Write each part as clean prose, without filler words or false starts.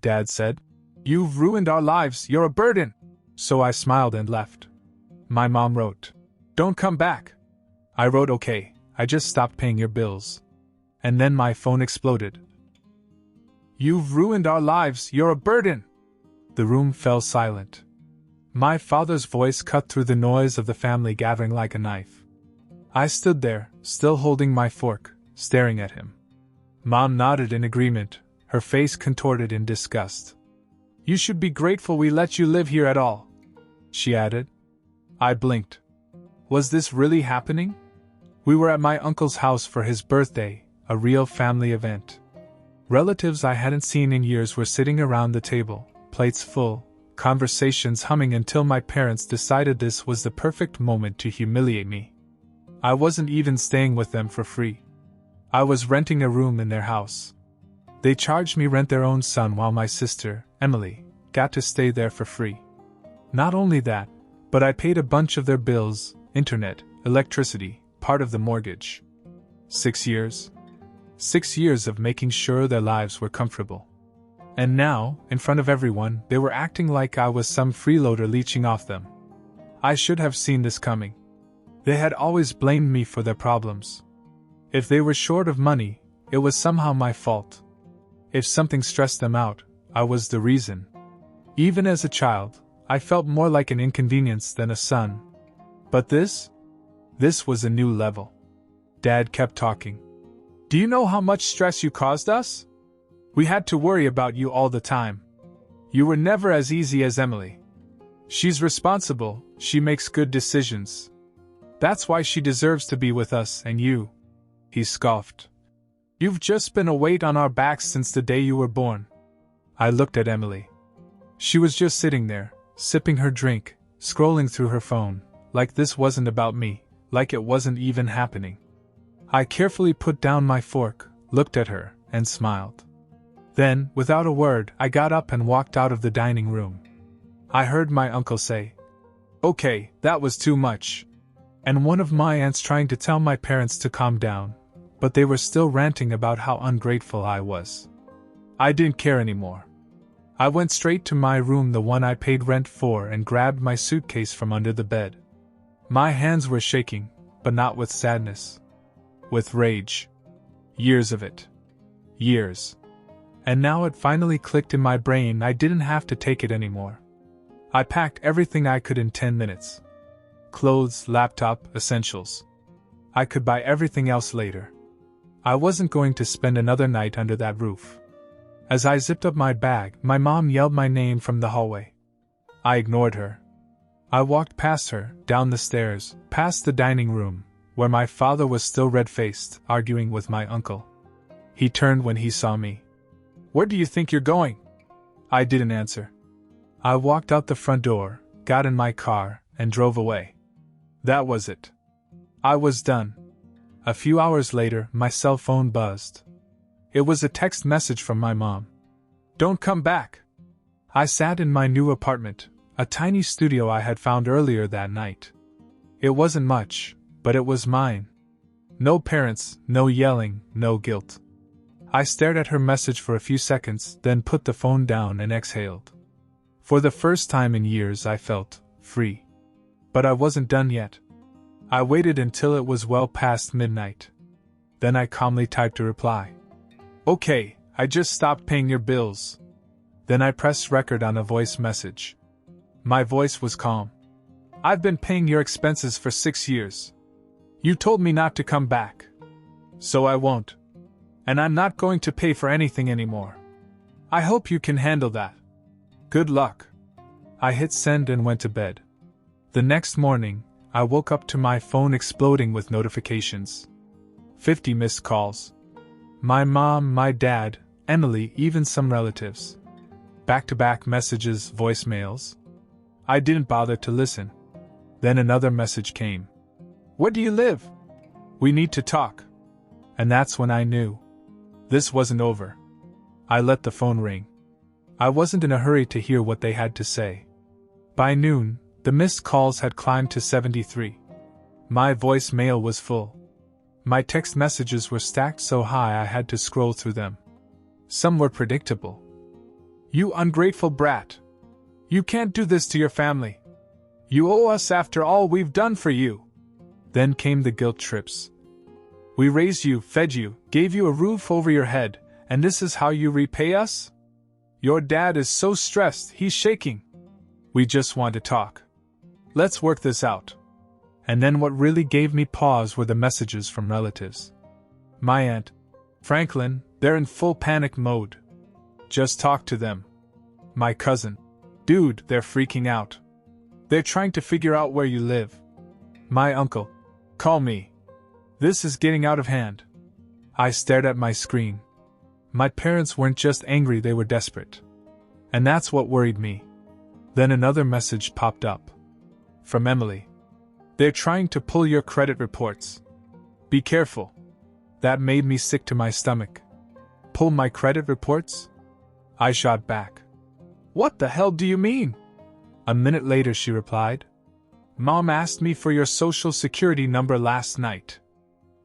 Dad said. "You've ruined our lives, you're a burden." So I smiled and left. My mom wrote, "Don't come back." I wrote, "Okay, I just stopped paying your bills." And then my phone exploded. "You've ruined our lives, you're a burden." The room fell silent. My father's voice cut through the noise of the family gathering like a knife. I stood there, still holding my fork, staring at him. Mom nodded in agreement, her face contorted in disgust. "You should be grateful we let you live here at all," she added. I blinked. Was this really happening? We were at my uncle's house for his birthday, a real family event. Relatives I hadn't seen in years were sitting around the table, plates full, conversations humming until my parents decided this was the perfect moment to humiliate me. I wasn't even staying with them for free. I was renting a room in their house. They charged me rent their own son while my sister, Emily, got to stay there for free. Not only that, but I paid a bunch of their bills, internet, electricity, part of the mortgage. 6 years? 6 years of making sure their lives were comfortable. And now, in front of everyone, they were acting like I was some freeloader leeching off them. I should have seen this coming. They had always blamed me for their problems. If they were short of money, it was somehow my fault. If something stressed them out, I was the reason. Even as a child, I felt more like an inconvenience than a son. But this was a new level. Dad kept talking. "Do you know how much stress you caused us? We had to worry about you all the time. You were never as easy as Emily. She's responsible, she makes good decisions. That's why she deserves to be with us and you." He scoffed. "You've just been a weight on our backs since the day you were born." I looked at Emily. She was just sitting there, sipping her drink, scrolling through her phone, like this wasn't about me, like it wasn't even happening. I carefully put down my fork, looked at her, and smiled. Then, without a word, I got up and walked out of the dining room. I heard my uncle say, "Okay, that was too much," and one of my aunts trying to tell my parents to calm down, but they were still ranting about how ungrateful I was. I didn't care anymore. I went straight to my room, the one I paid rent for, and grabbed my suitcase from under the bed. My hands were shaking, but not with sadness. With rage. Years of it. Years. And now it finally clicked in my brain, I didn't have to take it anymore. I packed everything I could in 10 minutes. Clothes, laptop, essentials. I could buy everything else later. I wasn't going to spend another night under that roof. As I zipped up my bag, my mom yelled my name from the hallway. I ignored her. I walked past her, down the stairs, past the dining room, where my father was still red-faced, arguing with my uncle. He turned when he saw me. "Where do you think you're going?" I didn't answer. I walked out the front door, got in my car, and drove away. That was it. I was done. A few hours later, my cell phone buzzed. It was a text message from my mom. "Don't come back." I sat in my new apartment, a tiny studio I had found earlier that night. It wasn't much, but it was mine. No parents, no yelling, no guilt. I stared at her message for a few seconds, then put the phone down and exhaled. For the first time in years I felt free. But I wasn't done yet. I waited until it was well past midnight. Then I calmly typed a reply. "Okay, I just stopped paying your bills." Then I pressed record on a voice message. My voice was calm. "I've been paying your expenses for 6 years. You told me not to come back. So I won't. And I'm not going to pay for anything anymore. I hope you can handle that. Good luck." I hit send and went to bed. The next morning, I woke up to my phone exploding with notifications. 50 missed calls. My mom, my dad, Emily, even some relatives. Back-to-back messages, voicemails. I didn't bother to listen. Then another message came. "Where do you live? We need to talk." And that's when I knew. This wasn't over. I let the phone ring. I wasn't in a hurry to hear what they had to say. By noon, the missed calls had climbed to 73. My voicemail was full. My text messages were stacked so high I had to scroll through them. Some were predictable. You ungrateful brat. You can't do this to your family. You owe us after all we've done for you. Then came the guilt trips. We raised you, fed you, gave you a roof over your head, and this is how you repay us? Your dad is so stressed, he's shaking. We just want to talk. Let's work this out. And then what really gave me pause were the messages from relatives. My aunt, Franklin, they're in full panic mode. Just talk to them. My cousin, dude, they're freaking out. They're trying to figure out where you live. My uncle, call me. This is getting out of hand. I stared at my screen. My parents weren't just angry, they were desperate. And that's what worried me. Then another message popped up. From Emily. They're trying to pull your credit reports. Be careful. That made me sick to my stomach. Pull my credit reports? I shot back. What the hell do you mean? A minute later she replied. Mom asked me for your social security number last night.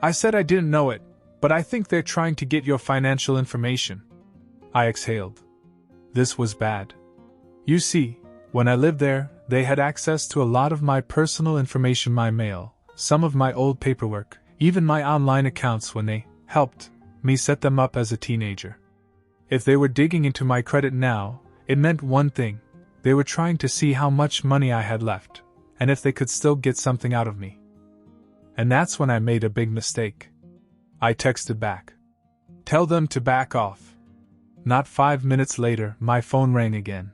I said I didn't know it, but I think they're trying to get your financial information. I exhaled. This was bad. You see, when I lived there, they had access to a lot of my personal information, my mail, some of my old paperwork, even my online accounts when they helped me set them up as a teenager. If they were digging into my credit now, it meant one thing. They were trying to see how much money I had left, and if they could still get something out of me. And that's when I made a big mistake. I texted back. Tell them to back off. Not 5 minutes later, my phone rang again.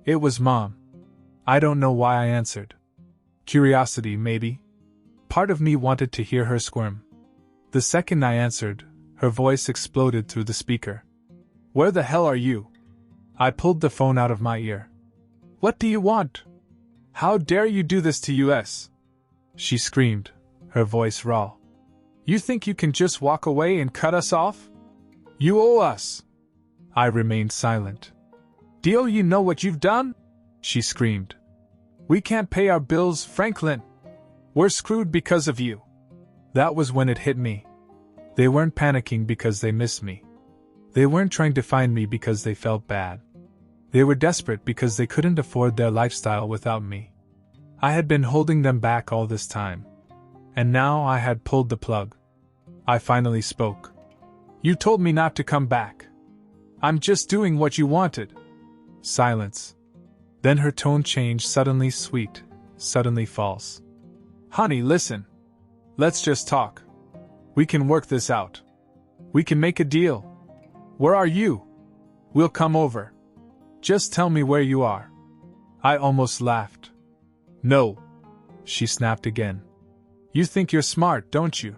It was Mom. I don't know why I answered. Curiosity, maybe. Part of me wanted to hear her squirm. The second I answered, her voice exploded through the speaker. Where the hell are you? I pulled the phone out of my ear. What do you want? How dare you do this to us? She screamed, her voice raw. You think you can just walk away and cut us off? You owe us. I remained silent. Do you know what you've done? She screamed. We can't pay our bills, Franklin. We're screwed because of you. That was when it hit me. They weren't panicking because they missed me. They weren't trying to find me because they felt bad. They were desperate because they couldn't afford their lifestyle without me. I had been holding them back all this time. And now I had pulled the plug. I finally spoke. You told me not to come back. I'm just doing what you wanted. Silence. Then her tone changed, suddenly sweet, suddenly false. Honey, listen. Let's just talk. We can work this out. We can make a deal. Where are you? We'll come over. Just tell me where you are. I almost laughed. No. She snapped again. You think you're smart, don't you?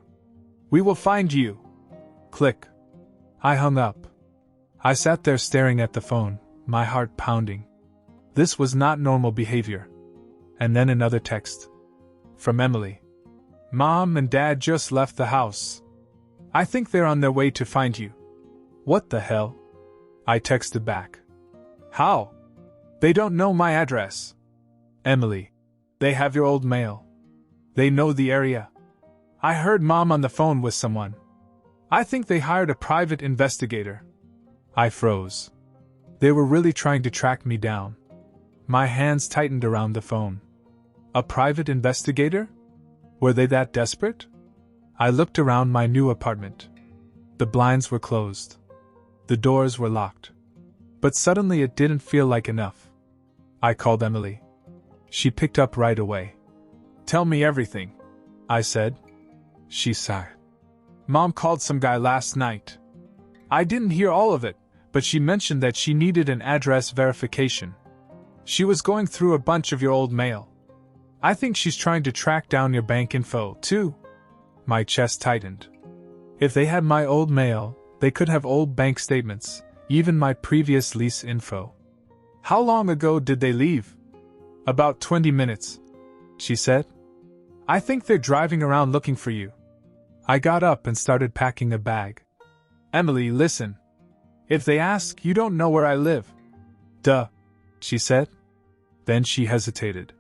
We will find you. Click. I hung up. I sat there staring at the phone, my heart pounding. This was not normal behavior. And then another text. From Emily. Mom and Dad just left the house. I think they're on their way to find you. What the hell? I texted back. How? They don't know my address. Emily. They have your old mail. They know the area. I heard Mom on the phone with someone. I think they hired a private investigator. I froze. They were really trying to track me down. My hands tightened around the phone. A private investigator? Were they that desperate? I looked around my new apartment. The blinds were closed. The doors were locked. But suddenly it didn't feel like enough. I called Emily. She picked up right away. Tell me everything, I said. She sighed. Mom called some guy last night. I didn't hear all of it, but she mentioned that she needed an address verification. She was going through a bunch of your old mail. I think she's trying to track down your bank info, too. My chest tightened. If they had my old mail, they could have old bank statements, even my previous lease info. How long ago did they leave? About 20 minutes, she said. I think they're driving around looking for you. I got up and started packing a bag. Emily, listen. If they ask, you don't know where I live. Duh, she said. Then she hesitated.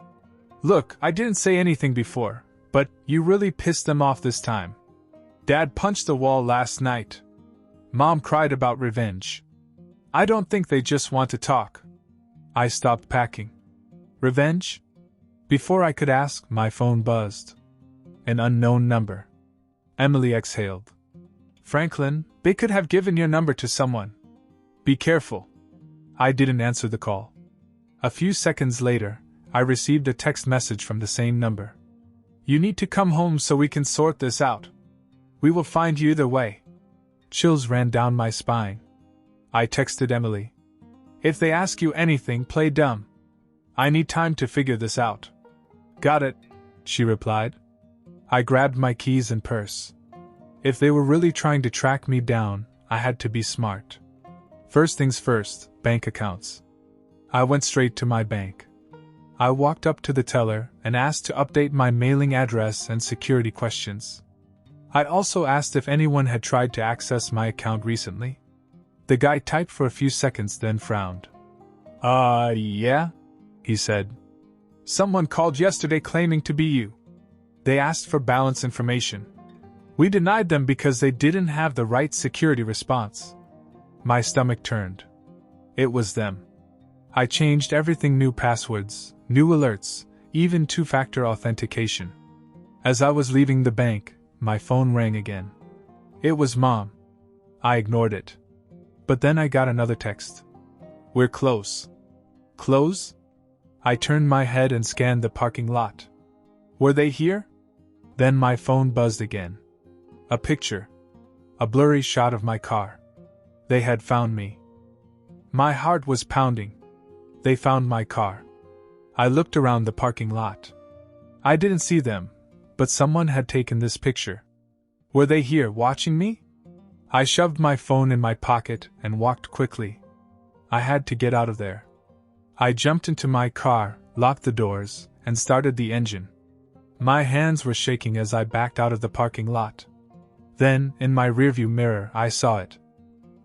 Look, I didn't say anything before, but you really pissed them off this time. Dad punched the wall last night. Mom cried about revenge. I don't think they just want to talk. I stopped packing. Revenge? Before I could ask, my phone buzzed. An unknown number. Emily exhaled. Franklin, they could have given your number to someone. Be careful. I didn't answer the call. A few seconds later, I received a text message from the same number. You need to come home so we can sort this out. We will find you either way. Chills ran down my spine. I texted Emily. If they ask you anything, play dumb. I need time to figure this out. Got it, she replied. I grabbed my keys and purse. If they were really trying to track me down, I had to be smart. First things first, bank accounts. I went straight to my bank. I walked up to the teller and asked to update my mailing address and security questions. I also asked if anyone had tried to access my account recently. The guy typed for a few seconds, then frowned. Yeah, he said. Someone called yesterday claiming to be you. They asked for balance information. We denied them because they didn't have the right security response. My stomach turned. It was them. I changed everything: new passwords, new alerts, even two-factor authentication. As I was leaving the bank, my phone rang again. It was Mom. I ignored it. But then I got another text. We're close. Close? I turned my head and scanned the parking lot. Were they here? Then my phone buzzed again. A picture. A blurry shot of my car. They had found me. My heart was pounding. They found my car. I looked around the parking lot. I didn't see them, but someone had taken this picture. Were they here watching me? I shoved my phone in my pocket and walked quickly. I had to get out of there. I jumped into my car, locked the doors, and started the engine. My hands were shaking as I backed out of the parking lot. Then, in my rearview mirror, I saw it.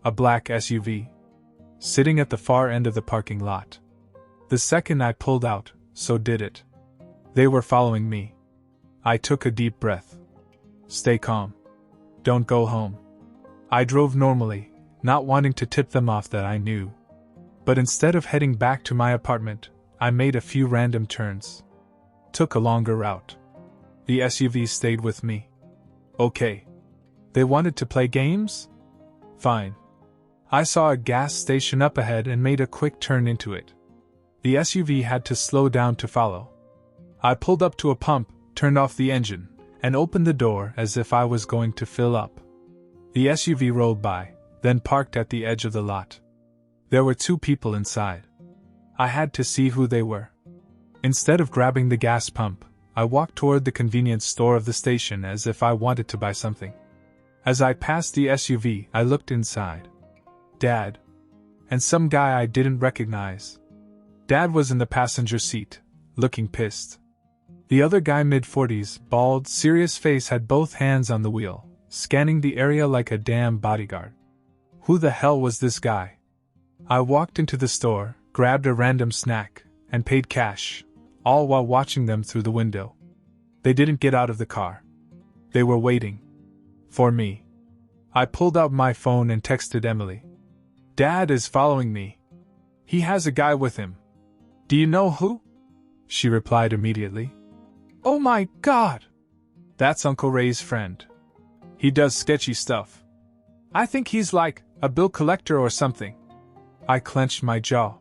A black SUV. Sitting at the far end of the parking lot. The second I pulled out, so did it. They were following me. I took a deep breath. Stay calm. Don't go home. I drove normally, not wanting to tip them off that I knew. But instead of heading back to my apartment, I made a few random turns. Took a longer route. The SUV stayed with me. Okay. They wanted to play games? Fine. I saw a gas station up ahead and made a quick turn into it. The SUV had to slow down to follow. I pulled up to a pump, turned off the engine, and opened the door as if I was going to fill up. The SUV rolled by, then parked at the edge of the lot. There were two people inside. I had to see who they were. Instead of grabbing the gas pump, I walked toward the convenience store of the station as if I wanted to buy something. As I passed the SUV, I looked inside. Dad. And some guy I didn't recognize. Dad was in the passenger seat, looking pissed. The other guy, mid-40s, bald, serious face, had both hands on the wheel, scanning the area like a damn bodyguard. Who the hell was this guy? I walked into the store, grabbed a random snack, and paid cash, all while watching them through the window. They didn't get out of the car. They were waiting. For me. I pulled out my phone and texted Emily. Dad is following me. He has a guy with him. Do you know who? She replied immediately. Oh my God! That's Uncle Ray's friend. He does sketchy stuff. I think he's like a bill collector or something. I clenched my jaw.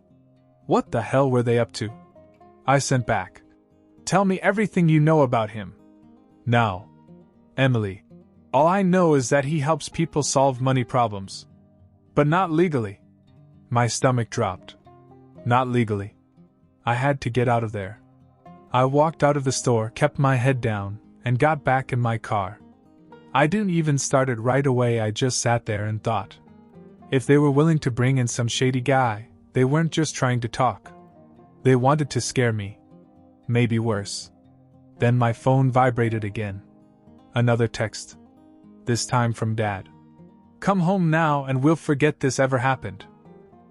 What the hell were they up to? I sent back. Tell me everything you know about him. Now. Emily. All I know is that he helps people solve money problems. But not legally. My stomach dropped. Not legally. I had to get out of there. I walked out of the store, kept my head down, and got back in my car. I didn't even start it right away. I just sat there and thought. If they were willing to bring in some shady guy, they weren't just trying to talk. They wanted to scare me. Maybe worse. Then my phone vibrated again. Another text. This time from Dad. Come home now and we'll forget this ever happened.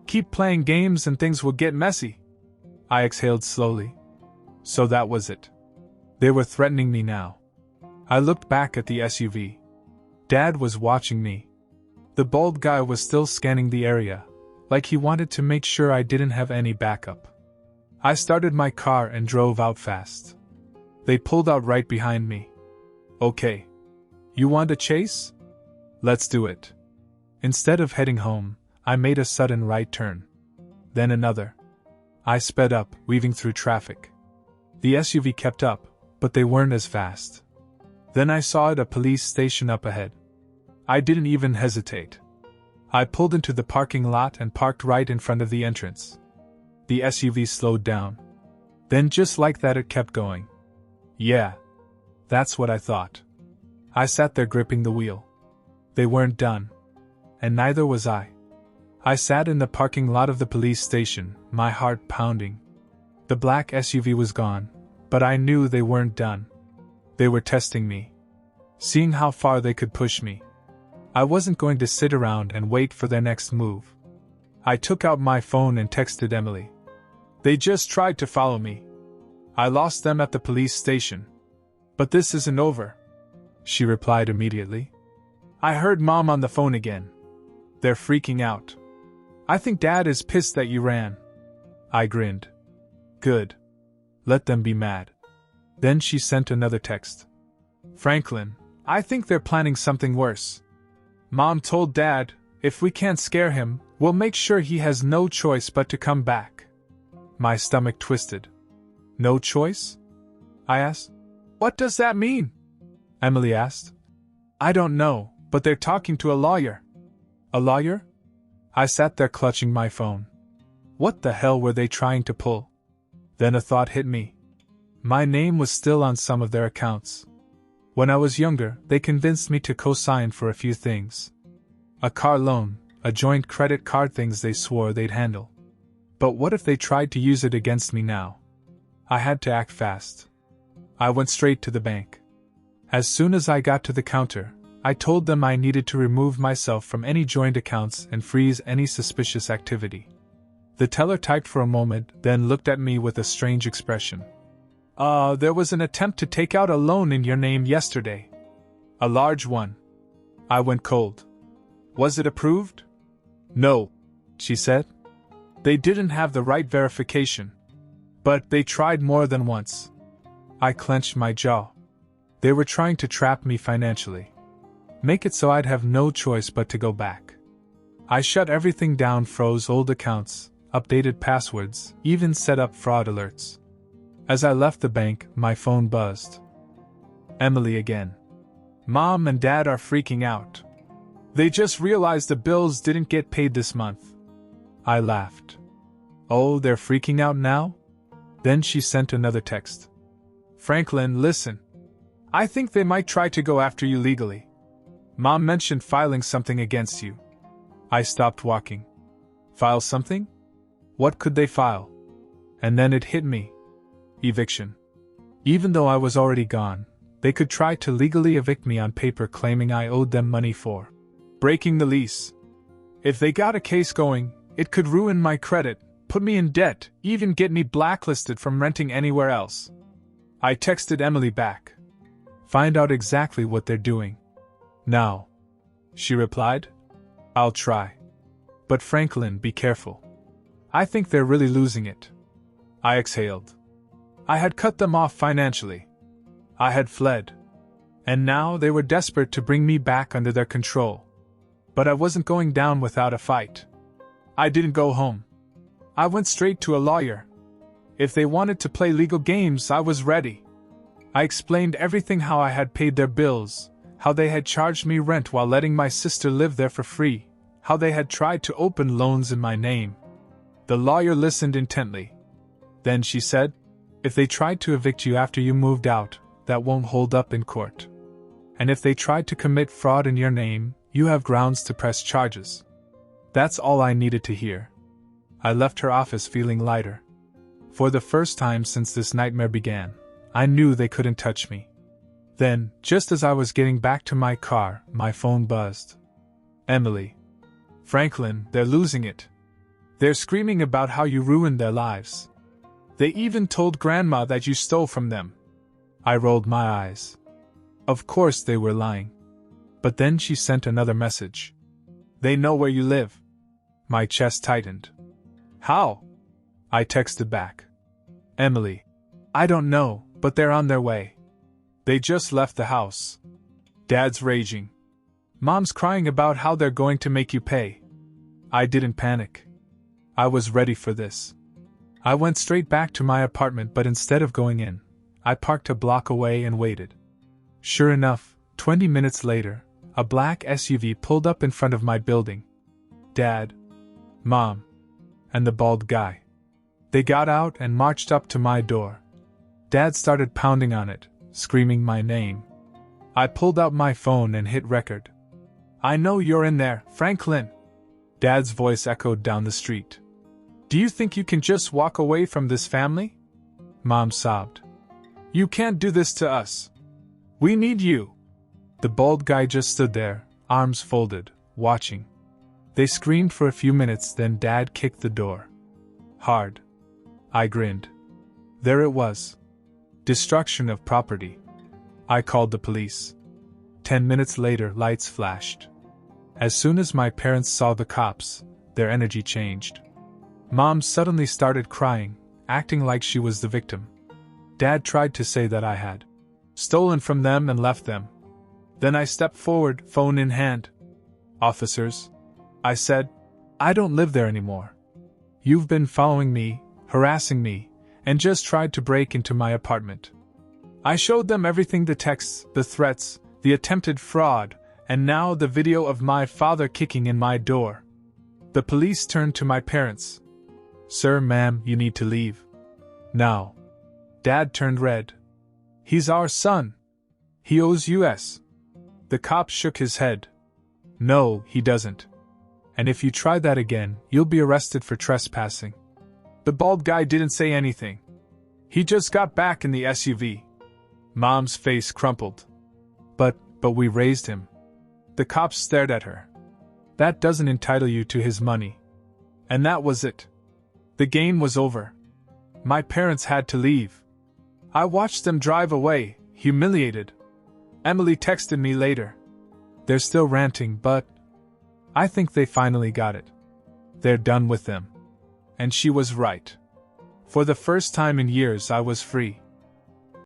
Keep playing games and things will get messy. I exhaled slowly. So that was it. They were threatening me now. I looked back at the SUV. Dad was watching me. The bald guy was still scanning the area, like he wanted to make sure I didn't have any backup. I started my car and drove out fast. They pulled out right behind me. Okay. You want a chase? Let's do it. Instead of heading home, I made a sudden right turn. Then another. I sped up, weaving through traffic. The SUV kept up, but they weren't as fast. Then I saw a police station up ahead. I didn't even hesitate. I pulled into the parking lot and parked right in front of the entrance. The SUV slowed down. Then just like that it kept going. Yeah. That's what I thought. I sat there gripping the wheel. They weren't done. And neither was I. I sat in the parking lot of the police station, my heart pounding. The black SUV was gone, but I knew they weren't done. They were testing me. Seeing how far they could push me. I wasn't going to sit around and wait for their next move. I took out my phone and texted Emily. They just tried to follow me. I lost them at the police station. But this isn't over. She replied immediately. I heard Mom on the phone again. They're freaking out. I think Dad is pissed that you ran. I grinned. Good. Let them be mad. Then she sent another text. Franklin, I think they're planning something worse. Mom told Dad, if we can't scare him, we'll make sure he has no choice but to come back. My stomach twisted. No choice? I asked. What does that mean? Emily asked. I don't know, but they're talking to a lawyer. A lawyer? I sat there clutching my phone. What the hell were they trying to pull? Then a thought hit me. My name was still on some of their accounts. When I was younger, they convinced me to co-sign for a few things. A car loan, a joint credit card, things they swore they'd handle. But what if they tried to use it against me now? I had to act fast. I went straight to the bank. As soon as I got to the counter, I told them I needed to remove myself from any joint accounts and freeze any suspicious activity. The teller typed for a moment, then looked at me with a strange expression. There was an attempt to take out a loan in your name yesterday. A large one. I went cold. Was it approved? No, she said. They didn't have the right verification. But they tried more than once. I clenched my jaw. They were trying to trap me financially. Make it so I'd have no choice but to go back. I shut everything down, froze old accounts, updated passwords, even set up fraud alerts. As I left the bank, my phone buzzed. Emily again. Mom and Dad are freaking out. They just realized the bills didn't get paid this month. I laughed. Oh, they're freaking out now? Then she sent another text. Franklin, listen. I think they might try to go after you legally. Mom mentioned filing something against you. I stopped walking. File something? What could they file? And then it hit me. Eviction. Even though I was already gone, they could try to legally evict me on paper, claiming I owed them money for breaking the lease. If they got a case going, it could ruin my credit, put me in debt, even get me blacklisted from renting anywhere else. I texted Emily back. Find out exactly what they're doing. Now. She replied. I'll try. But Franklin, be careful. I think they're really losing it. I exhaled. I had cut them off financially. I had fled. And now they were desperate to bring me back under their control. But I wasn't going down without a fight. I didn't go home. I went straight to a lawyer. If they wanted to play legal games, I was ready. I explained everything, how I had paid their bills, how they had charged me rent while letting my sister live there for free, how they had tried to open loans in my name. The lawyer listened intently. Then she said, if they tried to evict you after you moved out, that won't hold up in court. And if they tried to commit fraud in your name, you have grounds to press charges. That's all I needed to hear. I left her office feeling lighter. For the first time since this nightmare began, I knew they couldn't touch me. Then, just as I was getting back to my car, my phone buzzed. Emily. Franklin, they're losing it. They're screaming about how you ruined their lives. They even told Grandma that you stole from them. I rolled my eyes. Of course they were lying. But then she sent another message. They know where you live. My chest tightened. How? I texted back. Emily. I don't know, but they're on their way. They just left the house. Dad's raging. Mom's crying about how they're going to make you pay. I didn't panic. I was ready for this. I went straight back to my apartment, but instead of going in, I parked a block away and waited. Sure enough, 20 minutes later, a black SUV pulled up in front of my building. Dad, Mom, and the bald guy. They got out and marched up to my door. Dad started pounding on it, screaming my name. I pulled out my phone and hit record. I know you're in there, Franklin. Dad's voice echoed down the street. Do you think you can just walk away from this family? Mom sobbed. You can't do this to us. We need you. The bald guy just stood there, arms folded, watching. They screamed for a few minutes, then Dad kicked the door. Hard. I grinned. There it was. Destruction of property. I called the police. 10 minutes later, lights flashed. As soon as my parents saw the cops, their energy changed. Mom suddenly started crying, acting like she was the victim. Dad tried to say that I had stolen from them and left them. Then I stepped forward, phone in hand. Officers, I said, I don't live there anymore. You've been following me, harassing me, and just tried to break into my apartment. I showed them everything, the texts, the threats, the attempted fraud, and now the video of my father kicking in my door. The police turned to my parents. Sir, ma'am, you need to leave. Now. Dad turned red. He's our son. He owes US. The cop shook his head. No, he doesn't. And if you try that again, you'll be arrested for trespassing. The bald guy didn't say anything. He just got back in the SUV. Mom's face crumpled. But we raised him. The cops stared at her. That doesn't entitle you to his money. And that was it. The game was over. My parents had to leave. I watched them drive away, humiliated. Emily texted me later. They're still ranting, but I think they finally got it. They're done with them. And she was right. For the first time in years, I was free.